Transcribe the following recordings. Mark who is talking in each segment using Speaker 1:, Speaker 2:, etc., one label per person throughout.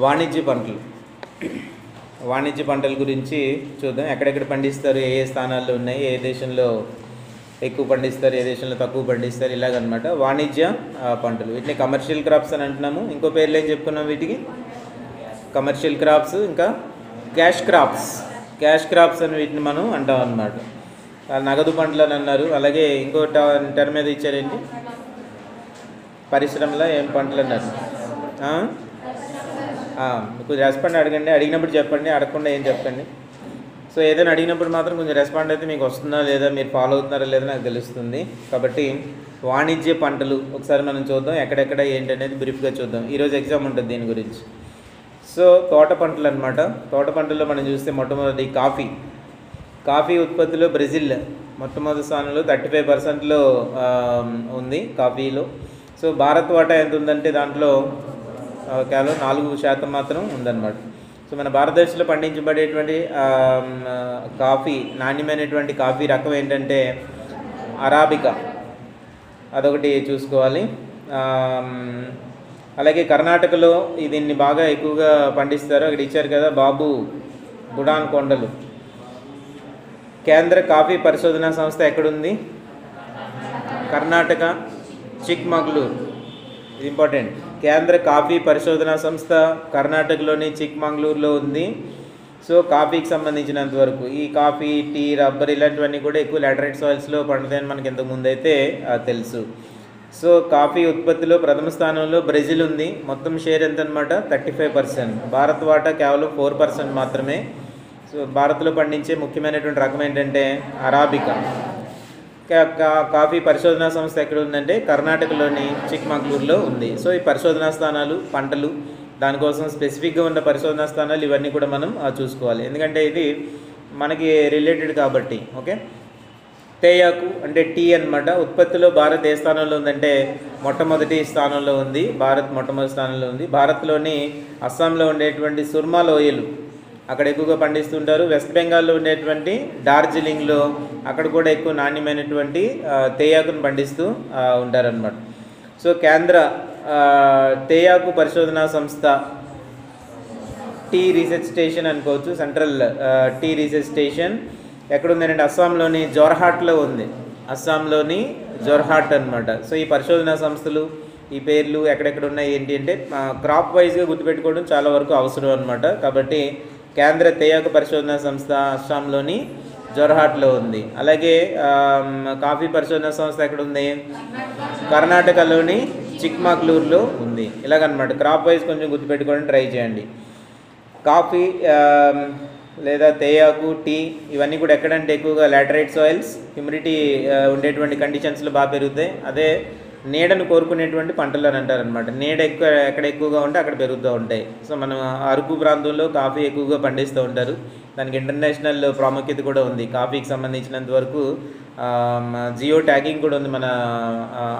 Speaker 1: వాణిజ్య పంటలు వాణిజ్య పంటల గురించి చూద్దాం. ఎక్కడెక్కడ పండిస్తారు, ఏ ఏ స్థానాల్లో ఉన్నాయి, ఏ దేశంలో ఎక్కువ పండిస్తారు, ఏ దేశంలో తక్కువ పండిస్తారు, ఇలాగనమాట వాణిజ్య పంటలు. వీటిని కమర్షియల్ క్రాప్స్ అని అంటున్నాము. ఇంకో పేర్లు ఏం చెప్పుకున్నాం వీటికి? కమర్షియల్ క్రాప్స్, ఇంకా క్యాష్ క్రాప్స్. క్యాష్ క్రాప్స్ అని వీటిని మనం అంటాం అన్నమాట. నగదు పంటలు అని అన్నారు. అలాగే ఇంకో టర్మ్ మీద ఇచ్చారేంటి? పరిశ్రమలో ఏం పంటలు అన్నారు? కొంచెం రెస్పాండ్ అడగండి. అడిగినప్పుడు చెప్పండి, అడగకుండా ఏం చెప్పండి. సో ఏదైనా అడిగినప్పుడు మాత్రం కొంచెం రెస్పాండ్ అయితే మీకు వస్తుందా లేదా, మీరు ఫాలో అవుతున్నారా లేదా నాకు తెలుస్తుంది. కాబట్టి వాణిజ్య పంటలు ఒకసారి మనం చూద్దాం, ఎక్కడెక్కడ ఏంటి అనేది బ్రీఫ్గా చూద్దాం. ఈరోజు ఎగ్జామ్ ఉంటుంది దీని గురించి. సో తోట పంటలు అనమాట. తోట పంటల్లో మనం చూస్తే మొట్టమొదటి కాఫీ ఉత్పత్తిలో బ్రెజిల్ మొట్టమొదటి స్థానంలో 35%లో ఉంది కాఫీలో. సో భారత్ వాటా ఎంత ఉందంటే దాంట్లో కేవలం 4% మాత్రం ఉందన్నమాట. సో మన భారతదేశంలో పండించబడేటువంటి కాఫీ, నాణ్యమైనటువంటి కాఫీ రకం ఏంటంటే అరాబికా, అదొకటి చూసుకోవాలి. అలాగే కర్ణాటకలో దీన్ని బాగా ఎక్కువగా పండిస్తారు. అక్కడ ఇచ్చారు కదా బాబు బుడాన్ కొండలు. కేంద్ర కాఫీ పరిశోధనా సంస్థ ఎక్కడుంది? కర్ణాటక, చిక్మగళూరు. ఇది ఇంపార్టెంట్. కేంద్ర కాఫీ పరిశోధనా సంస్థ కర్ణాటకలోని చిక్మంగళూరులో ఉంది. సో కాఫీకి సంబంధించినంత వరకు ఈ కాఫీ, టీ, రబ్బర్ ఇలాంటివన్నీ కూడా ఎక్కువ లాటరైట్ సాయిల్స్లో పండుతాయని మనకి ఇంతకుముందు అయితే తెలుసు. సో కాఫీ ఉత్పత్తిలో ప్రథమ స్థానంలో బ్రెజిల్ ఉంది. మొత్తం షేర్ ఎంత అనమాట? 35%. భారత్ వాటా కేవలం 4% మాత్రమే. సో భారత్లో పండించే ముఖ్యమైనటువంటి రకం ఏంటంటే అరాబికా. కాఫీ పరిశోధనా సంస్థ ఎక్కడ ఉందంటే కర్ణాటకలోని చిక్మంగళూరులో ఉంది. సో ఈ పరిశోధనా స్థానాలు, పంటలు, దానికోసం స్పెసిఫిక్గా ఉన్న పరిశోధనా స్థానాలు ఇవన్నీ కూడా మనం చూసుకోవాలి, ఎందుకంటే ఇది మనకి రిలేటెడ్ కాబట్టి. ఓకే. తేయాకు అంటే టీ అనమాట. ఉత్పత్తిలో భారత్ ఏ స్థానంలో ఉందంటే మొట్టమొదటి స్థానంలో ఉంది. భారత్ మొట్టమొదటి స్థానంలో ఉంది. భారత్లోని అస్సాంలో ఉండేటువంటి సుర్మా లోయలు అక్కడ ఎక్కువగా పండిస్తుంటారు. వెస్ట్ బెంగాల్లో ఉండేటువంటి డార్జిలింగ్లో అక్కడ కూడా ఎక్కువ నాణ్యమైనటువంటి తేయాకును పండిస్తూ ఉంటారనమాట. సో కేంద్ర తేయాకు పరిశోధనా సంస్థ టీ రీసెర్చ్ స్టేషన్ అనుకోవచ్చు, సెంట్రల్ టీ రీసెర్చ్ స్టేషన్ ఎక్కడుందంటే అస్సాంలోని జోర్హాట్లో ఉంది. అస్సాంలోని జోర్హాట్ అనమాట. సో ఈ పరిశోధనా సంస్థలు, ఈ పేర్లు ఎక్కడెక్కడ ఉన్నాయి ఏంటి అంటే క్రాప్ వైజ్గా గుర్తుపెట్టుకోవడం చాలా వరకు అవసరం అనమాట. కాబట్టి కేంద్ర తేయాకు పరిశోధనా సంస్థ అస్సాంలోని జోర్హాట్లో ఉంది. అలాగే కాఫీ పరిశోధనా సంస్థ ఎక్కడ ఉంది? కర్ణాటకలోని చిక్మగళూరులో ఉంది. ఇలాగనమాట. క్రాప్ వైజ్ కొంచెం గుర్తుపెట్టుకోవడం ట్రై చేయండి. కాఫీ లేదా తేయాకు, టీ ఇవన్నీ కూడా ఎక్కడంటే ఎక్కువగా లాటరైట్ సాయిల్స్, హ్యూమిడిటీ ఉండేటువంటి కండిషన్స్లో బాగా పెరుగుతాయి. అదే నీడను కోరుకునేటువంటి పంటలు అని అంటారనమాట. నీడ ఎక్కడ ఎక్కువగా ఉంటే అక్కడ పెరుగుతూ ఉంటాయి. సో మనం అరకు ప్రాంతంలో కాఫీ ఎక్కువగా పండిస్తూ ఉంటారు. దానికి ఇంటర్నేషనల్ ప్రాముఖ్యత కూడా ఉంది. కాఫీకి సంబంధించినంత వరకు జియో ట్యాగింగ్ కూడా ఉంది మన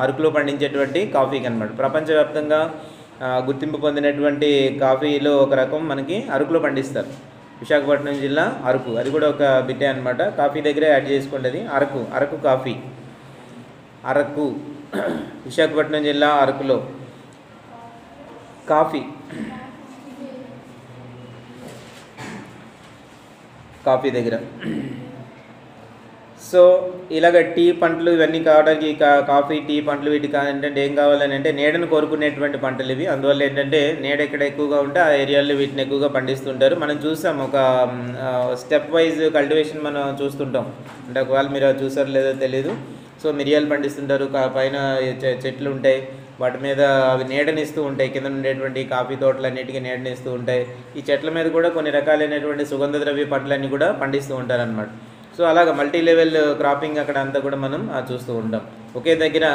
Speaker 1: అరకులో పండించేటువంటి కాఫీకి అనమాట. ప్రపంచవ్యాప్తంగా గుర్తింపు పొందినటువంటి కాఫీలో ఒక రకం మనకి అరకులో పండిస్తారు. విశాఖపట్నం జిల్లా అరకు, అది కూడా ఒక బిట్టే అనమాట. కాఫీ దగ్గరే యాడ్ చేసుకుంటుంది. అరకు కాఫీ. అరకు విశాఖపట్నం జిల్లా అరకులో కాఫీ దగ్గర. సో ఇలాగ టీ పంటలు ఇవన్నీ కావడానికి కాఫీ, టీ పంటలు వీటికి ఏంటంటే ఏం కావాలని అంటే నీడను కోరుకునేటువంటి పంటలు ఇవి. అందువల్ల ఏంటంటే నీడ ఎక్కడ ఎక్కువగా ఉంటే ఆ ఏరియాల్లో వీటిని ఎక్కువగా పండిస్తుంటారు. మనం చూసాం ఒక స్టెప్ వైజ్ కల్టివేషన్ మనం చూస్తుంటాం. అంటే ఒకవేళ మీరు అది చూసారో లేదో తెలియదు. సో మిరియాలు పండిస్తుంటారు, పైన చెట్లు ఉంటాయి, వాటి మీద అవి నీడనిస్తూ ఉంటాయి. కింద ఉండేటువంటి కాఫీ తోటలన్నిటికీ నీడనిస్తూ ఉంటాయి. ఈ చెట్ల మీద కూడా కొన్ని రకాలైనటువంటి సుగంధ ద్రవ్య పంటలన్నీ కూడా పండిస్తూ ఉంటారనమాట. సో అలాగ మల్టీ లెవెల్ క్రాపింగ్ అక్కడ అంతా కూడా మనం చూస్తూ ఉంటాం. ఒకే దగ్గర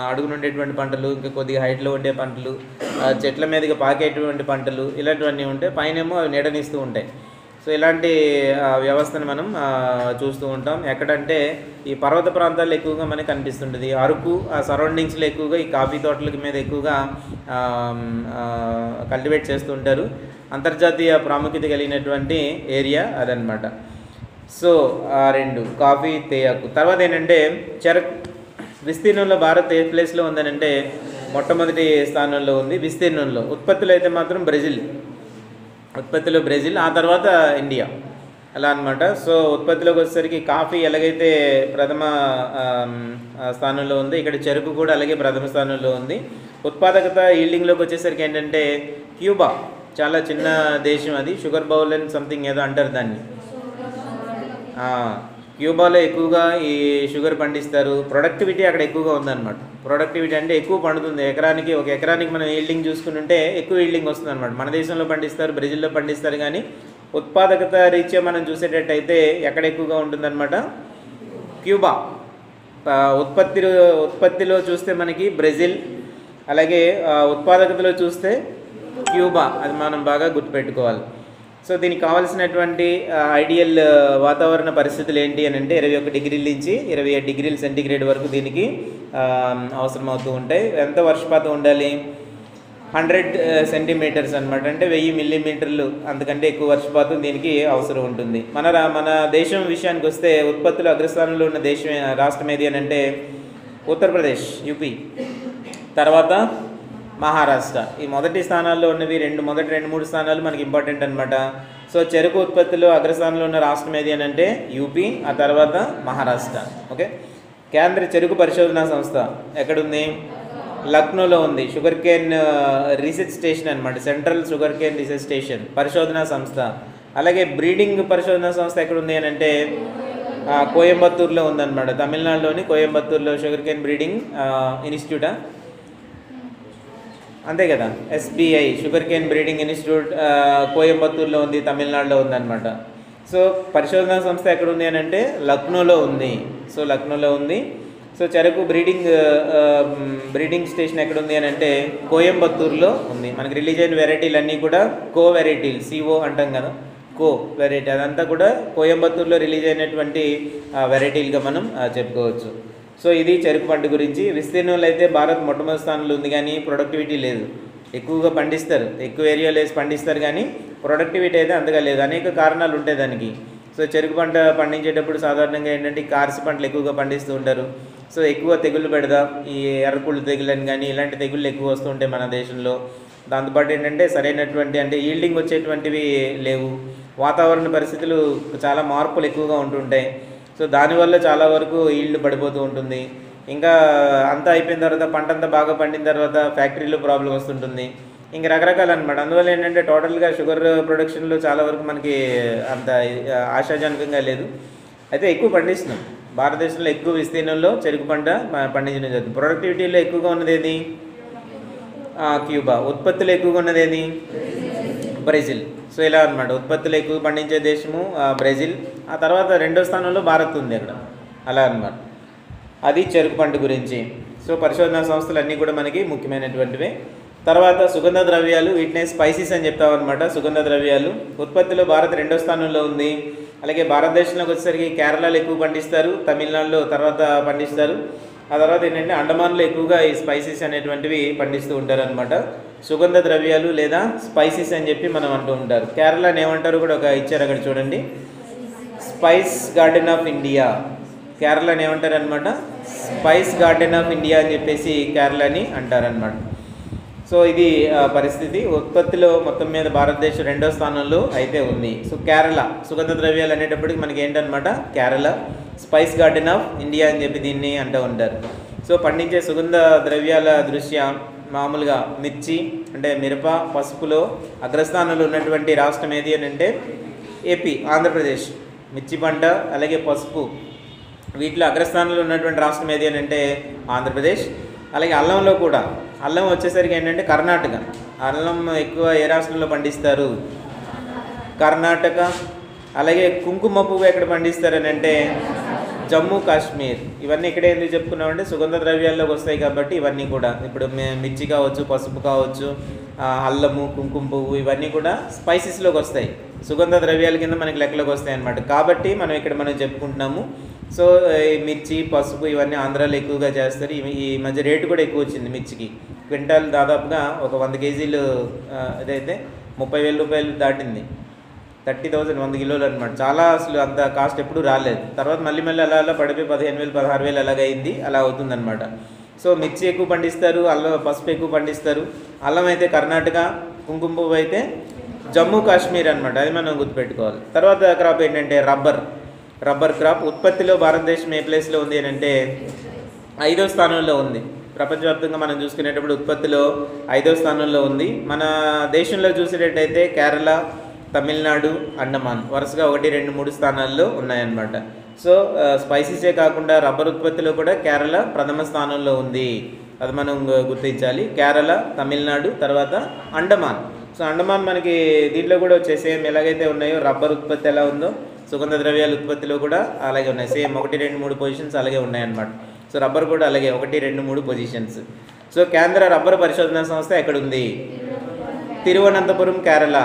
Speaker 1: అడుగునుండేటువంటి పంటలు, ఇంకా కొద్దిగా హైట్లో ఉండే పంటలు, చెట్ల మీదకి పాకేటువంటి పంటలు ఇలాంటివన్నీ ఉంటాయి. పైనేమో అవి నీడనిస్తూ ఉంటాయి. సో ఇలాంటి వ్యవస్థను మనం చూస్తూ ఉంటాం. ఎక్కడంటే ఈ పర్వత ప్రాంతాల్లో ఎక్కువగా మనకి కనిపిస్తుంటుంది. అరకు ఆ సరౌండింగ్స్లో ఎక్కువగా ఈ కాఫీ తోటల మీద ఎక్కువగా కల్టివేట్ చేస్తూ ఉంటారు. అంతర్జాతీయ ప్రాముఖ్యత కలిగినటువంటి ఏరియా అదనమాట. సో రెండు కాఫీ, తేయాకు. తర్వాత ఏంటంటే చెరకు విస్తీర్ణంలో భారత్ ఏ ప్లేస్లో ఉందనంటే మొట్టమొదటి స్థానంలో ఉంది విస్తీర్ణంలో. ఉత్పత్తిలో అయితే మాత్రం బ్రెజిల్, ఉత్పత్తిలో బ్రెజిల్, ఆ తర్వాత ఇండియా, అలా అనమాట. సో ఉత్పత్తిలోకి వచ్చేసరికి కాఫీ ఎలాగైతే ప్రథమ స్థానంలో ఉంది, ఇక్కడ చెరుకు కూడా అలాగే ప్రథమ స్థానంలో ఉంది. ఉత్పాదకత ఈల్డింగ్లోకి వచ్చేసరికి ఏంటంటే క్యూబా చాలా చిన్న దేశం, అది షుగర్ బౌల్ అండ్ సంథింగ్ ఏదో అంటారు దాన్ని. క్యూబాలో ఎక్కువగా ఈ షుగర్ పండిస్తారు. ప్రొడక్టివిటీ అక్కడ ఎక్కువగా ఉందన్నమాట. ప్రొడక్టివిటీ అంటే ఎక్కువ పండుతుంది, ఒక ఎకరానికి మనం ఈల్డింగ్ చూసుకుంటుంటే ఎక్కువ ఈల్డింగ్ వస్తుంది అనమాట. మన దేశంలో పండిస్తారు, బ్రెజిల్లో పండిస్తారు, కానీ ఉత్పాదకత రీత్యా మనం చూసేటట్టయితే ఎక్కడ ఎక్కువగా ఉంటుందన్నమాట, క్యూబా. ఉత్పత్తిలో చూస్తే మనకి బ్రెజిల్, అలాగే ఉత్పాదకతలో చూస్తే క్యూబా, అది మనం బాగా గుర్తుపెట్టుకోవాలి. సో దీనికి కావాల్సినటువంటి ఐడియల్ వాతావరణ పరిస్థితులు ఏంటి అని అంటే 21 డిగ్రీల నుంచి 27 డిగ్రీల సెంటీగ్రేడ్ వరకు దీనికి అవసరమవుతూ ఉంటాయి. ఎంత వర్షపాతం ఉండాలి, 100 సెంటీమీటర్స్ అనమాట, అంటే 1000 మిల్లీమీటర్లు, అంతకంటే ఎక్కువ వర్షపాతం దీనికి అవసరం ఉంటుంది. మన దేశం విషయానికి వస్తే ఉత్పత్తులు అగ్రస్థానంలో ఉన్న రాష్ట్రం ఏది అని అంటే ఉత్తరప్రదేశ్, యూపీ, తర్వాత మహారాష్ట్ర. ఈ మొదటి స్థానాల్లో ఉన్నవి మొదటి 2-3 స్థానాలు మనకి ఇంపార్టెంట్ అనమాట. సో చెరుకు ఉత్పత్తిలో అగ్రస్థానంలో ఉన్న రాష్ట్రం ఏది అని అంటే యూపీ, ఆ తర్వాత మహారాష్ట్ర. ఓకే, కేంద్ర చెరుకు పరిశోధనా సంస్థ ఎక్కడుంది, లక్నోలో ఉంది. షుగర్ కేన్ రీసెర్చ్ స్టేషన్ అనమాట, central sugar cane research station పరిశోధనా సంస్థ. అలాగే బ్రీడింగ్ పరిశోధనా సంస్థ ఎక్కడుంది అని అంటే కోయంబత్తూరులో ఉందన్నమాట, తమిళనాడులోని కోయంబత్తూరులో షుగర్ కేన్ బ్రీడింగ్ ఇన్స్టిట్యూటా, అంతే కదా, SBI sugarcane breeding institute కోయంబత్తూరులో ఉంది, తమిళనాడులో ఉందన్నమాట. సో పరిశోధనా సంస్థ ఎక్కడ ఉంది అని అంటే లక్నోలో ఉంది. సో లక్నోలో ఉంది. సో చెరకు బ్రీడింగ్ స్టేషన్ ఎక్కడ ఉంది అని అంటే కోయంబత్తూరులో ఉంది. మనకి రిలీజ్ అయిన వెరైటీలు అన్నీ కూడా వెరైటీలు, CO అంటాం కదా, వెరైటీ, అదంతా కూడా కోయంబత్తూరులో రిలీజ్ అయినటువంటి వెరైటీలుగా మనం చెప్పుకోవచ్చు. సో ఇది చెరుకు పంట గురించి. విస్తీర్ణంలో అయితే భారత్ మొట్టమొదటి స్థానంలో ఉంది, కానీ ప్రొడక్టివిటీ లేదు. ఎక్కువగా పండిస్తారు, ఎక్కువ ఏరియాలో వేసి పండిస్తారు, కానీ ప్రొడక్టివిటీ అయితే అంతగా లేదు. అనేక కారణాలు ఉంటాయి దానికి. సో చెరుకు పంట పండించేటప్పుడు సాధారణంగా ఏంటంటే కార్సి పంటలు ఎక్కువగా పండిస్తూ ఉంటారు. సో ఎక్కువ తెగుళ్ళు పెడదాం, ఈ ఎర్రకుళ్ళు తెగుళ్ళని కానీ ఇలాంటి తెగుళ్ళు ఎక్కువ వస్తూ ఉంటాయి మన దేశంలో. దాంతోపాటు ఏంటంటే సరైనటువంటి అంటే ఈల్డింగ్ వచ్చేటువంటివి లేవు. వాతావరణ పరిస్థితులు చాలా మార్పులు ఎక్కువగా ఉంటుంటాయి. సో దానివల్ల చాలా వరకు ఈల్డ్ పడిపోతూ ఉంటుంది. ఇంకా అంతా అయిపోయిన తర్వాత, పంట అంతా బాగా పండిన తర్వాత ఫ్యాక్టరీలో ప్రాబ్లం వస్తుంటుంది. ఇంక రకరకాలు అనమాట. అందువల్ల ఏంటంటే టోటల్గా షుగర్ ప్రొడక్షన్లో చాలా వరకు మనకి అంత ఆశాజనకంగా లేదు. అయితే ఎక్కువ పండిస్తున్నాం భారతదేశంలో, ఎక్కువ విస్తీర్ణంలో చెరుకు పంట పండించడం జరుగుతుంది. ప్రొడక్టివిటీలో ఎక్కువగా ఉన్నది ఏది, క్యూబా. ఉత్పత్తులు ఎక్కువగా ఉన్నది ఏది, బ్రెజిల్. సో ఇలా అనమాట, ఉత్పత్తులు ఎక్కువ పండించే దేశము బ్రెజిల్, ఆ తర్వాత రెండో స్థానంలో భారత్ ఉంది అక్కడ, అలా అనమాట. అది చెరుకు పంట గురించి. సో పరిశోధనా సంస్థలు అన్నీ కూడా మనకి ముఖ్యమైనటువంటివే. తర్వాత సుగంధ ద్రవ్యాలు, వీటినే స్పైసీస్ అని చెప్తామన్నమాట. సుగంధ ద్రవ్యాలు ఉత్పత్తిలో భారత్ రెండో స్థానంలో ఉంది. అలాగే భారతదేశంలోకి వచ్చేసరికి కేరళలో ఎక్కువ పండిస్తారు, తమిళనాడులో తర్వాత పండిస్తారు. ఆ తర్వాత ఏంటంటే అండమాన్లో ఎక్కువగా ఈ స్పైసీస్ అనేటువంటివి పండిస్తూ ఉంటారు అనమాట. సుగంధ ద్రవ్యాలు లేదా స్పైసీస్ అని చెప్పి మనం అంటూ ఉంటారు. కేరళని ఏమంటారు కూడా ఒక ఇచ్చారు అక్కడ చూడండి, స్పైస్ గార్డెన్ ఆఫ్ ఇండియా. కేరళని ఏమంటారు అనమాట, స్పైస్ గార్డెన్ ఆఫ్ ఇండియా అని చెప్పేసి కేరళని అంటారనమాట. సో ఇది పరిస్థితి. ఉత్పత్తిలో మొత్తం మీద భారతదేశం రెండో స్థానంలో అయితే ఉంది. సో కేరళ సుగంధ ద్రవ్యాలు అనేటప్పటికి మనకి ఏంటనమాట, Kerala spice garden of India అని చెప్పి దీన్ని అంటూ ఉంటారు. సో పండించే సుగంధ ద్రవ్యాల దృష్ట్యా మామూలుగా మిర్చి అంటే మిరప, పసుపులో అగ్రస్థానంలో ఉన్నటువంటి రాష్ట్రం ఏది అని అంటే ఏపీ, ఆంధ్రప్రదేశ్. మిర్చి పంట అలాగే పసుపు వీటిలో అగ్రస్థానంలో ఉన్నటువంటి రాష్ట్రం ఏది అని అంటే ఆంధ్రప్రదేశ్. అలాగే అల్లంలో కూడా, అల్లం వచ్చేసరికి ఏంటంటే కర్ణాటక. అల్లం ఎక్కువ ఏ రాష్ట్రంలో పండిస్తారు, కర్ణాటక. అలాగే కుంకుమ పువ్వు ఎక్కడ పండిస్తారని అంటే జమ్మూ కాశ్మీర్. ఇవన్నీ ఇక్కడే ఎందుకు చెప్పుకున్నామంటే సుగంధ ద్రవ్యాల్లోకి వస్తాయి కాబట్టి ఇవన్నీ కూడా. ఇప్పుడు మిర్చి కావచ్చు, పసుపు కావచ్చు, అల్లము, కుంకుమ పువ్వు ఇవన్నీ కూడా స్పైసెస్లోకి వస్తాయి, సుగంధ ద్రవ్యాల కింద మనకి లెక్కలోకి వస్తాయి అన్నమాట. కాబట్టి మనం చెప్పుకుంటున్నాము. సో ఈ మిర్చి, పసుపు ఇవన్నీ ఆంధ్రాలో ఎక్కువగా చేస్తారు. ఈ మధ్య రేటు కూడా ఎక్కువ వచ్చింది మిర్చికి. క్వింటాల్ దాదాపుగా ఒక 100 కేజీలు అదైతే 30,000 రూపాయలు దాటింది. 30,000 100 కిలోలు అనమాట. చాలా అసలు అంత కాస్ట్ ఎప్పుడు రాలేదు. తర్వాత మళ్ళీ అలా పడిపోయి 15,000 16,000 అలాగైంది, అలా అవుతుందన్నమాట. సో మిర్చి ఎక్కువ పండిస్తారు, అల్లం పసుపు ఎక్కువ పండిస్తారు. అల్లం అయితే కర్ణాటక, కుంకుమ పువ్వు అయితే జమ్మూ కాశ్మీర్ అనమాట, అది మనం గుర్తుపెట్టుకోవాలి. తర్వాత క్రాప్ ఏంటంటే రబ్బర్ క్రాప్. ఉత్పత్తిలో భారతదేశం ఏ ప్లేస్లో ఉంది అని అంటే 5వ స్థానంలో ఉంది. ప్రపంచవ్యాప్తంగా మనం చూసుకునేటప్పుడు ఉత్పత్తిలో 5వ స్థానంలో ఉంది. మన దేశంలో చూసేటట్టయితే కేరళ, తమిళనాడు, అండమాన్ వరుసగా 1, 2, 3 స్థానాల్లో ఉన్నాయన్నమాట. సో స్పైసీసే కాకుండా రబ్బర్ ఉత్పత్తిలో కూడా కేరళ ప్రథమ స్థానంలో ఉంది, అది మనం గుర్తించాలి. కేరళ, తమిళనాడు, తర్వాత అండమాన్. సో అండమాన్ మనకి దీంట్లో కూడా వచ్చే సేమ్ ఎలాగైతే ఉన్నాయో రబ్బర్ ఉత్పత్తి ఎలా ఉందో సుగంధ ద్రవ్యాల ఉత్పత్తిలో కూడా అలాగే ఉన్నాయి. సేమ్ 1, 2, 3 పొజిషన్స్ అలాగే ఉన్నాయన్నమాట. సో రబ్బర్ కూడా అలాగే 1, 2, 3 పొజిషన్స్. సో కేంద్ర రబ్బర్ పరిశోధనా సంస్థ ఎక్కడుంది? తిరువనంతపురం, కేరళ.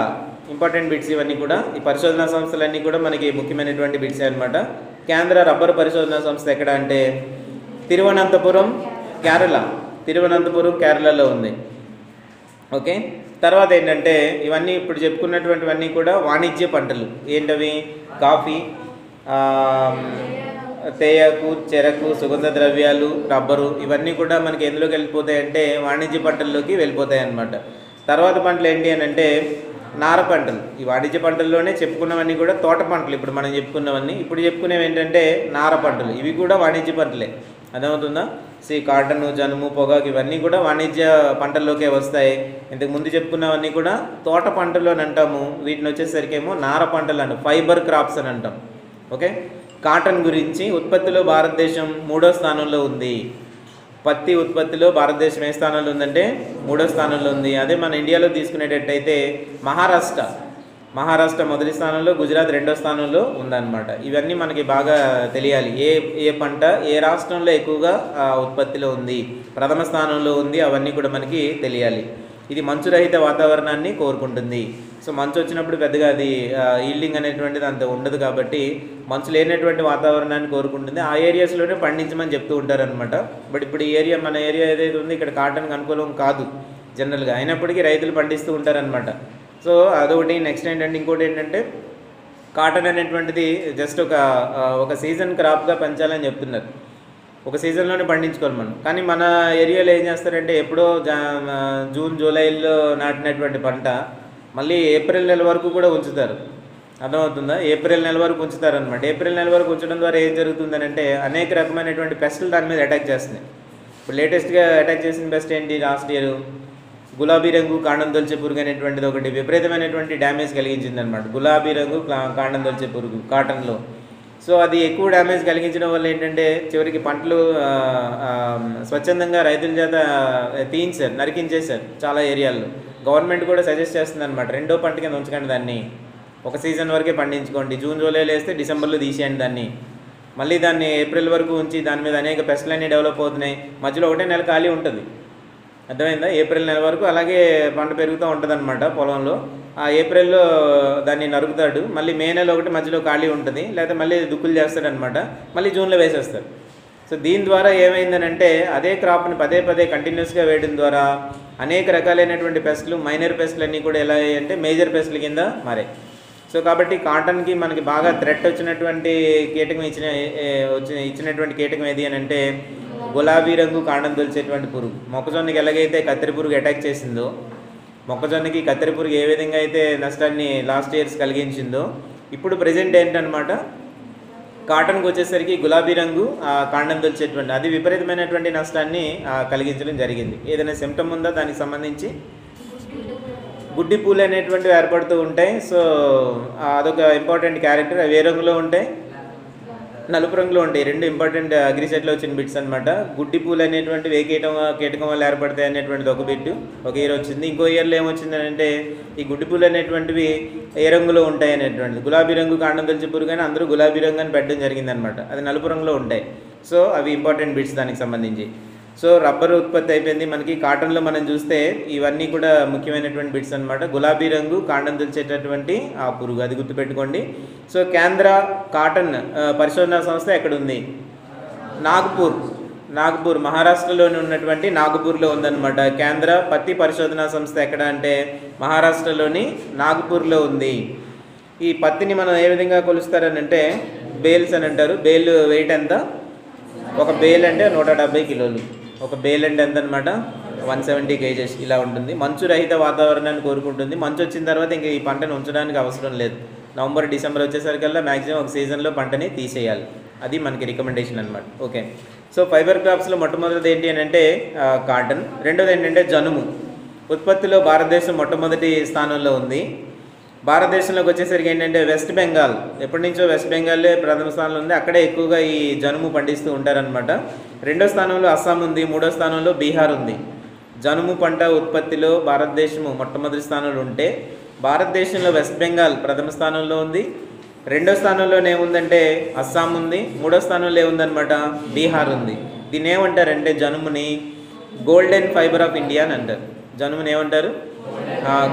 Speaker 1: ఇంపార్టెంట్ బిట్స్ ఇవన్నీ కూడా. ఈ పరిశోధనా సంస్థలన్నీ కూడా మనకి ముఖ్యమైనటువంటి బిట్స్ అనమాట. కేంద్ర రబ్బర్ పరిశోధనా సంస్థ ఎక్కడ అంటే తిరువనంతపురం, కేరళ. తిరువనంతపురం కేరళలో ఉంది. ఓకే. తర్వాత ఏంటంటే ఇవన్నీ ఇప్పుడు చెప్పుకున్నటువంటివన్నీ కూడా వాణిజ్య పంటలు. ఏంటవి? కాఫీ, తేయాకు, చెరకు, సుగంధ ద్రవ్యాలు, రబ్బరు, ఇవన్నీ కూడా మనకి ఎందులోకి వెళ్ళిపోతాయంటే వాణిజ్య పంటల్లోకి వెళ్ళిపోతాయి అన్నమాట. తర్వాత పంటలు ఏంటి అని అంటే నార పంటలు. ఈ వాణిజ్య పంటల్లోనే చెప్పుకున్నవన్నీ కూడా తోట పంటలు. ఇప్పుడు మనం చెప్పుకున్నవన్నీ ఇప్పుడు చెప్పుకునేవి ఏంటంటే నార పంటలు. ఇవి కూడా వాణిజ్య పంటలే, అర్థమవుతుందా? కాటను, జనుము, పొగాకు ఇవన్నీ కూడా వాణిజ్య పంటల్లోకే వస్తాయి. ఇంతకు ముందు చెప్పుకున్నవన్నీ కూడా తోట పంటలు అని అంటాము. వీటిని వచ్చేసరికి ఏమో నార పంటలు అంటాం, ఫైబర్ క్రాప్స్ అని అంటాం. ఓకే. కాటన్ గురించి భారతదేశం 3వ స్థానంలో ఉంది. పత్తి ఉత్పత్తిలో భారతదేశం ఏ స్థానంలో ఉందంటే 3వ స్థానంలో ఉంది. అదే మన ఇండియాలో తీసుకునేటట్టయితే మహారాష్ట్ర మొదటి స్థానంలో, గుజరాత్ 2వ స్థానంలో ఉందన్నమాట. ఇవన్నీ మనకి బాగా తెలియాలి. ఏ పంట ఏ రాష్ట్రంలో ఎక్కువగా ఉత్పత్తిలో ఉంది, ప్రథమ స్థానంలో ఉంది, అవన్నీ కూడా మనకి తెలియాలి. ఇది మంచు రహిత వాతావరణాన్ని కోరుకుంటుంది. సో మంచు వచ్చినప్పుడు పెద్దగా అది ఈల్డింగ్ అనేటువంటిది అంత ఉండదు కాబట్టి మంచు లేనటువంటి వాతావరణాన్ని కోరుకుంటుంది. ఆ ఏరియాస్లోనే పండించమని చెప్తూ ఉంటారనమాట. బట్ ఇప్పుడు ఈ మన ఏరియా ఏదైతే ఉంది ఇక్కడ కాటన్కి అనుకూలం కాదు జనరల్గా, అయినప్పటికీ రైతులు పండిస్తూ ఉంటారనమాట. సో అదొకటి. నెక్స్ట్ ఏంటంటే ఇంకోటి ఏంటంటే కాటన్ అనేటువంటిది జస్ట్ ఒక సీజన్ క్రాప్గా పెంచాలని చెప్తున్నారు. ఒక సీజన్లోనే పండించుకోవాలి మనం. కానీ మన ఏరియాలో ఏం చేస్తారంటే ఎప్పుడో జూన్, జూలైలో నాటినటువంటి పంట మళ్ళీ ఏప్రిల్ నెల వరకు కూడా ఉంచుతారు, అర్థమవుతుందా? ఏప్రిల్ నెల వరకు ఉంచుతారనమాట. ఏప్రిల్ నెల వరకు ఉంచడం ద్వారా ఏం జరుగుతుందని అంటే అనేక రకమైనటువంటి పెస్టులు దాని మీద అటాక్ చేస్తున్నాయి. ఇప్పుడు లేటెస్ట్గా అటాక్ చేసిన పెస్ట్ ఏంటి? లాస్ట్ ఇయర్ గులాబీ రంగు కాండం తొలిచే పురుగు అనేటువంటిది ఒకటి విపరీతమైనటువంటి డ్యామేజ్ కలిగించింది అనమాట. గులాబీ రంగు కాండం తొలిచే పురుగు కాటన్లో. సో అది ఎక్కువ డ్యామేజ్ కలిగించడం వల్ల ఏంటంటే చివరికి పంటలు స్వచ్ఛందంగా రైతుల చేత తీయించారు, నరికించేశారు చాలా ఏరియాల్లో. గవర్నమెంట్ కూడా సజెస్ట్ చేస్తుంది అనమాట, 2వ పంట కింద ఉంచకండి దాన్ని, ఒక సీజన్ వరకే పండించుకోండి. జూన్, జూలైలో వేస్తే డిసెంబర్లో తీసేయండి దాన్ని. మళ్ళీ దాన్ని ఏప్రిల్ వరకు ఉంచి దాని మీద అనేక పెస్టులు అన్నీ డెవలప్ అవుతున్నాయి. మధ్యలో 1 నెల ఖాళీ ఉంటుంది, అర్థమైందా? ఏప్రిల్ నెల వరకు అలాగే పంట పెరుగుతూ ఉంటుంది అనమాట పొలంలో. ఆ ఏప్రిల్లో దాన్ని నరుకుతాడు, మళ్ళీ మే నెల ఒకటి మధ్యలో ఖాళీ ఉంటుంది, లేకపోతే మళ్ళీ దుక్కులు చేస్తాడనమాట, మళ్ళీ జూన్లో వేసేస్తాడు. సో దీని ద్వారా ఏమైందని అంటే అదే క్రాప్ని పదే కంటిన్యూస్గా వేయడం ద్వారా అనేక రకాలైనటువంటి పెస్టులు, మైనర్ పెస్టులు అన్నీ కూడా ఎలా అంటే మేజర్ పెస్టుల కింద మారాయి. సో కాబట్టి కాటన్కి మనకి బాగా థ్రెట్ వచ్చినటువంటి కీటకం ఇచ్చినటువంటి కీటకం ఏది అని అంటే గులాబీ రంగు కాండం తొలిచేటువంటి పురుగు. మొక్కజొన్నకి ఎలాగైతే కత్తెర పురుగు అటాక్ చేసిందో, మొక్కజొన్నకి కత్తెర పురుగు ఏ విధంగా అయితే నష్టాన్ని లాస్ట్ ఇయర్స్ కలిగించిందో, ఇప్పుడు ప్రజెంట్ ఏంటనమాట కాటన్కి వచ్చేసరికి గులాబీ రంగు కాండం తొలిచేటువంటి అది విపరీతమైనటువంటి నష్టాన్ని కలిగించడం జరిగింది. ఏదైనా సిమ్టమ్ ఉందా దానికి సంబంధించి? గుడ్డి పూలు అనేటువంటివి ఏర్పడుతూ ఉంటాయి. సో అదొక ఇంపార్టెంట్ క్యారెక్టర్. అవి ఏ రంగులో ఉంటాయి? నలుపు రంగులో ఉంటాయి. 2 ఇంపార్టెంట్ అగ్రిసెట్లో వచ్చిన బిట్స్ అనమాట. గుడ్డి పూలు అనేటువంటివి ఏ కీటకం వల్ల ఏర్పడతాయి అనేటువంటిది ఒక బిట్ ఒక ఇయర్ వచ్చింది. ఇంకో ఇయర్లో ఏమొచ్చిందని అంటే ఈ గుడ్డి పూలు అనేటువంటివి ఏ రంగులో ఉంటాయి అనేటువంటిది. గులాబీ రంగు కాండం తొలిచే పురుగు కానీ అందరూ గులాబీ రంగు అని పెట్టడం జరిగిందనమాట. అది నలుపు రంగులో ఉంటాయి. సో అవి ఇంపార్టెంట్ బిట్స్ దానికి సంబంధించి. సో రబ్బర్ ఉత్పత్తి అయిపోయింది మనకి. కాటన్లో మనం చూస్తే ఇవన్నీ కూడా ముఖ్యమైనటువంటి బిట్స్ అనమాట. గులాబీ రంగు కాండం తొలిచేటటువంటి ఆ పురుగు, అది గుర్తుపెట్టుకోండి. సో కేంద్ర కాటన్ పరిశోధనా సంస్థ ఎక్కడ ఉంది? నాగపూర్ మహారాష్ట్రలోని ఉన్నటువంటి నాగపూర్లో ఉందన్నమాట. కేంద్ర పత్తి పరిశోధనా సంస్థ ఎక్కడ అంటే మహారాష్ట్రలోని నాగపూర్లో ఉంది. ఈ పత్తిని మనం ఏ విధంగా కొలుస్తారని అంటే బేల్స్ అని అంటారు. బేల్ వెయిట్ ఎంత? ఒక బేల్ అంటే 170 కిలోలు. ఒక బేల్ అంటే ఎంత అనమాట 170 kgs ఇలా ఉంటుంది. మంచు రహిత వాతావరణాన్ని కోరుకుంటుంది. మంచు వచ్చిన తర్వాత ఇంకా ఈ పంటను ఉంచడానికి అవసరం లేదు. నవంబర్ డిసెంబర్ వచ్చేసరికల్లా మ్యాక్సిమం ఒక సీజన్లో పంటని తీసేయాలి. అది మనకి రికమెండేషన్ అనమాట. ఓకే, సో ఫైబర్ క్రాప్స్లో మొట్టమొదటిది ఏంటి అని అంటే కాటన్. రెండోది ఏంటంటే జనుము. ఉత్పత్తిలో భారతదేశం మొట్టమొదటి స్థానంలో ఉంది. భారతదేశంలోకి వచ్చేసరికి ఏంటంటే వెస్ట్ బెంగాల్, ఎప్పటి నుంచో వెస్ట్ బెంగాల్లే ప్రథమ స్థానంలో ఉంది. అక్కడే ఎక్కువగా ఈ జనుము పండిస్తూ ఉంటారనమాట. రెండో స్థానంలో అస్సాం ఉంది. మూడో స్థానంలో బీహార్ ఉంది. జనుము పంట ఉత్పత్తిలో భారతదేశము మొట్టమొదటి స్థానంలో ఉంటే భారతదేశంలో వెస్ట్ బెంగాల్ ప్రథమ స్థానంలో ఉంది. రెండో స్థానంలోనే ఏముందంటే అస్సాం ఉంది. మూడో స్థానంలో ఏముందనమాట బీహార్ ఉంది. దీన్ని ఏమంటారంటే జనుముని గోల్డెన్ ఫైబర్ ఆఫ్ ఇండియా అని అంటారు. జనుముని ఏమంటారు?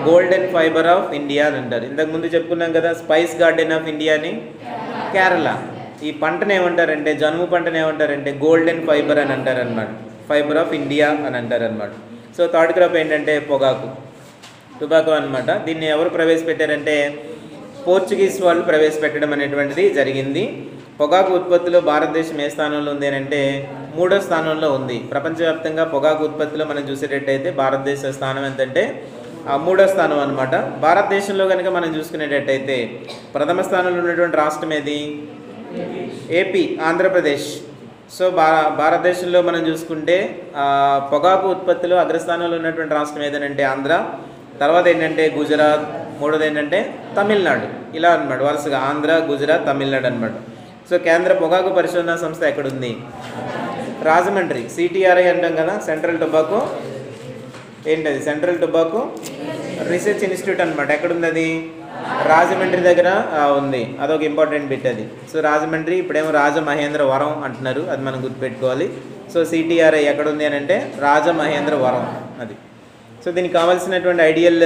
Speaker 1: గోల్డెన్ ఫైబర్ ఆఫ్ ఇండియా అని అంటారు. ఇంతకుముందు చెప్పుకున్నాం కదా స్పైస్ గార్డెన్ ఆఫ్ ఇండియా అని, కేరళ. ఈ పంటను ఏమంటారంటే జనుము పంటను ఏమంటారంటే గోల్డెన్ ఫైబర్ అని అంటారు అనమాట. ఫైబర్ ఆఫ్ ఇండియా అని అంటారు అనమాట. సో థర్డ్ క్రాప్ ఏంటంటే పొగాకు, టుబాకో అనమాట. దీన్ని ఎవరు ప్రవేశపెట్టారంటే పోర్చుగీస్ వాళ్ళు ప్రవేశపెట్టడం అనేటువంటిది జరిగింది. పొగాకు ఉత్పత్తిలో భారతదేశం ఏ స్థానంలో ఉంది అని అంటే మూడో స్థానంలో ఉంది. ప్రపంచవ్యాప్తంగా పొగాకు ఉత్పత్తిలో మనం చూసేటట్టయితే భారతదేశ స్థానం ఎంతంటే మూడో స్థానం అనమాట. భారతదేశంలో కనుక మనం చూసుకునేటట్టయితే ప్రథమ స్థానంలో ఉన్నటువంటి రాష్ట్రం ఏది? ఏపీ, ఆంధ్రప్రదేశ్. సో భారతదేశంలో మనం చూసుకుంటే పొగాకు ఉత్పత్తిలో అగ్రస్థానంలో ఉన్నటువంటి రాష్ట్రం ఏదనంటే ఆంధ్ర, తర్వాత ఏంటంటే గుజరాత్, మూడోది ఏంటంటే తమిళనాడు. ఇలా అనమాట వరుసగా ఆంధ్ర, గుజరాత్, తమిళనాడు అనమాట. సో కేంద్ర పొగాకు పరిశోధనా సంస్థ ఎక్కడుంది? రాజమండ్రి, సిటిఆర్ఐ అంటాం కదా, సెంట్రల్ టొబాకో ఏంటది? సెంట్రల్ టొబాకో రీసెర్చ్ ఇన్స్టిట్యూట్ అనమాట. ఎక్కడుంది అది? రాజమండ్రి దగ్గర ఉంది. అదొక ఇంపార్టెంట్ బిట్ అది. సో రాజమండ్రి, ఇప్పుడేమో రాజమహేంద్రవరం అంటున్నారు, అది మనం గుర్తుపెట్టుకోవాలి. సో సిటిఆర్ఐ ఎక్కడుంది అని అంటే రాజమహేంద్రవరం అది. సో దీనికి కావాల్సినటువంటి ఐడియల్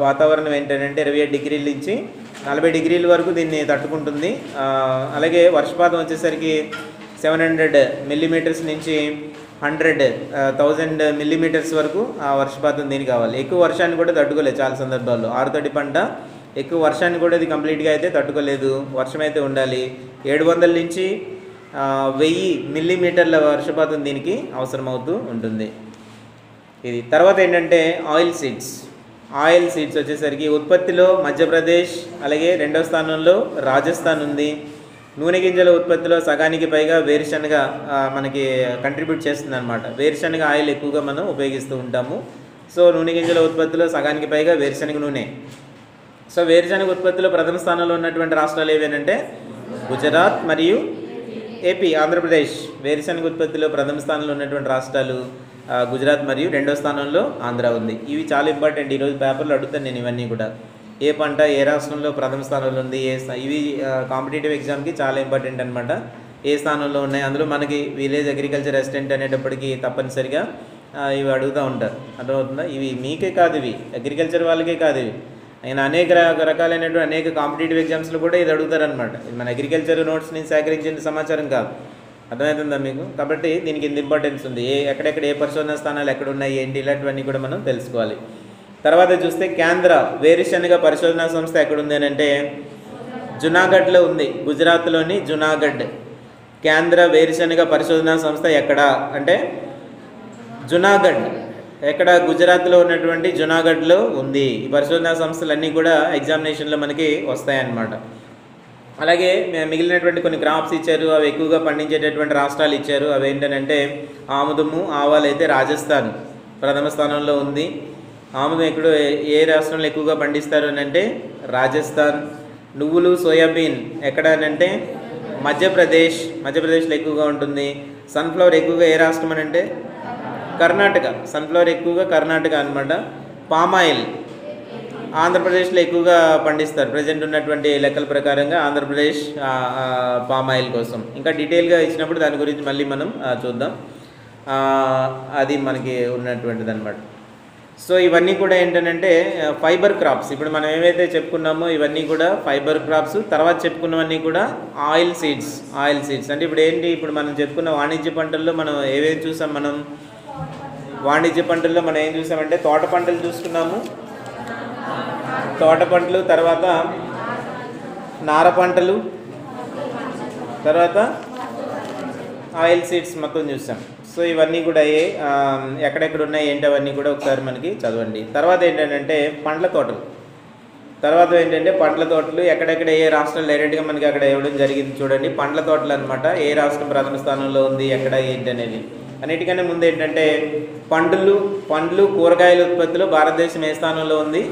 Speaker 1: వాతావరణం ఏంటంటే 27 డిగ్రీల నుంచి 40 డిగ్రీల వరకు దీన్ని తట్టుకుంటుంది. అలాగే వర్షపాతం వచ్చేసరికి 700 మిల్లీమీటర్స్ నుంచి 1000 మిల్లీమీటర్స్ వరకు ఆ వర్షపాతం దీనికి కావాలి. ఎక్కువ వర్షాన్ని కూడా తట్టుకోలేదు చాలా సందర్భాల్లో. ఆరుతడి పంట ఎక్కువ వర్షాన్ని కూడా ఇది కంప్లీట్గా అయితే తట్టుకోలేదు. వర్షం అయితే ఉండాలి. 700 నుంచి 1000 మిల్లీమీటర్ల వర్షపాతం దీనికి అవసరమవుతూ ఉంటుంది. ఇది తర్వాత ఏంటంటే ఆయిల్ సీడ్స్. ఆయిల్ సీడ్స్ వచ్చేసరికి ఉత్పత్తిలో మధ్యప్రదేశ్, అలాగే రెండవ స్థానంలో రాజస్థాన్ ఉంది. నూనె గింజల ఉత్పత్తిలో సగానికి పైగా వేరుశనగ మనకి కంట్రిబ్యూట్ చేస్తుంది అనమాట. వేరుశనగ ఆయిల్ ఎక్కువగా మనం ఉపయోగిస్తూ ఉంటాము. సో నూనె గింజల ఉత్పత్తిలో సగానికి పైగా వేరుశనగ నూనె. సో వేరుశనగ ఉత్పత్తిలో ప్రథమ స్థానంలో ఉన్నటువంటి రాష్ట్రాలు ఏవేనంటే గుజరాత్ మరియు ఏపీ, ఆంధ్రప్రదేశ్. వేరుశనగ ఉత్పత్తిలో ప్రథమ స్థానంలో ఉన్నటువంటి రాష్ట్రాలు గుజరాత్ మరియు రెండో స్థానంలో ఆంధ్ర ఉంది. ఇవి చాలా ఇంపార్టెంట్. ఈరోజు పేపర్లో అడుగుతాను నేను ఇవన్నీ కూడా. ఏ పంట ఏ రాష్ట్రంలో ప్రథమ స్థానంలో ఉంది, ఇవి కాంపిటేటివ్ ఎగ్జామ్కి చాలా ఇంపార్టెంట్ అనమాట. ఏ స్థానంలో ఉన్నాయి, అందులో మనకి విలేజ్ అగ్రికల్చర్ అసిస్టెంట్ అనేటప్పటికీ తప్పనిసరిగా ఇవి అడుగుతూ ఉంటారు. అర్థమవుతుందా? ఇవి మీకే కాదు, ఇవి అగ్రికల్చర్ వాళ్ళకే కాదు, ఇవి ఆయన అనేక రకాలైనటువంటి అనేక కాంపిటేటివ్ ఎగ్జామ్స్లో కూడా ఇది అడుగుతారనమాట. ఇది మన అగ్రికల్చర్ నోట్స్ నుంచి సేకరించిన సమాచారం కాదు. అర్థమవుతుందా మీకు? కాబట్టి దీనికి ఇంత ఇంపార్టెన్స్ ఉంది. ఎక్కడెక్కడ ఏ పరిశోధన స్థానాలు ఎక్కడ ఉన్నాయి ఏంటి ఇలాంటివన్నీ కూడా మనం తెలుసుకోవాలి. తర్వాత చూస్తే కేంద్ర వేరుశనగ పరిశోధనా సంస్థ ఎక్కడుంది అని అంటే జునాగఢ్లో ఉంది. గుజరాత్లోని జునాగఢ్. కేంద్ర వేరుశనగ పరిశోధనా సంస్థ ఎక్కడ అంటే జునాగఢ్. ఎక్కడ? గుజరాత్లో ఉన్నటువంటి జునాగఢ్లో ఉంది. ఈ పరిశోధనా సంస్థలన్నీ కూడా ఎగ్జామినేషన్లో మనకి వస్తాయన్నమాట. అలాగే మిగిలినటువంటి కొన్ని క్రాప్స్ ఇచ్చారు, అవి ఎక్కువగా పండించేటటువంటి రాష్ట్రాలు ఇచ్చారు. అవి ఏంటంటే ఆముదము, ఆవాలు అయితే రాజస్థాన్ ప్రథమ స్థానంలో ఉంది. ఆముదం ఎక్కడ ఏ రాష్ట్రంలో ఎక్కువగా పండిస్తారు అని అంటే రాజస్థాన్. నువ్వులు, సోయాబీన్ ఎక్కడ అని అంటే మధ్యప్రదేశ్లో ఎక్కువగా ఉంటుంది. సన్ఫ్లవర్ ఎక్కువగా ఏ రాష్ట్రం అని అంటే కర్ణాటక. సన్ఫ్లవర్ ఎక్కువగా కర్ణాటక అనమాట. పామాయిల్ ఆంధ్రప్రదేశ్లో ఎక్కువగా పండిస్తారు. ప్రజెంట్ ఉన్నటువంటి లెక్కల ప్రకారంగా ఆంధ్రప్రదేశ్ పామాయిల్ కోసం. ఇంకా డీటెయిల్గా ఇచ్చినప్పుడు దాని గురించి మళ్ళీ మనం చూద్దాం. అది మనకి ఉన్నటువంటిది అనమాట. సో ఇవన్నీ కూడా ఏంటంటే ఫైబర్ క్రాప్స్. ఇప్పుడు మనం ఏవైతే చెప్పుకున్నామో ఇవన్నీ కూడా ఫైబర్ క్రాప్స్. తర్వాత చెప్పుకున్నవన్నీ కూడా ఆయిల్ సీడ్స్. అంటే ఇప్పుడు ఏంటి, ఇప్పుడు మనం చెప్పుకున్న వాణిజ్య పంటల్లో మనం ఏవేవి చూసాం? వాణిజ్య పంటల్లో మనం ఏం చూసామంటే తోట పంటలు చూసుకున్నాము. తోట పంటలు, తర్వాత నార పంటలు, తర్వాత ఆయిల్ సీడ్స్ మొత్తం చూసాం. సో ఇవన్నీ కూడా ఎక్కడెక్కడ ఉన్నాయి ఏంటి అవన్నీ కూడా ఒకసారి మనకి చదవండి. తర్వాత ఏంటంటే పండ్ల తోటలు. తర్వాత ఏంటంటే పండ్ల తోటలు ఎక్కడెక్కడ ఏ రాష్ట్రం డైరెక్ట్గా మనకి అక్కడ ఇవ్వడం జరిగింది చూడండి. పండ్ల తోటలు అనమాట. ఏ రాష్ట్రం ప్రథమ స్థానంలో ఉంది, ఎక్కడ ఏంటి అనేది. అన్నిటికన్నా ముందు ఏంటంటే పండ్లు కూరగాయల ఉత్పత్తిలో భారతదేశం ఏ స్థానంలో ఉంది?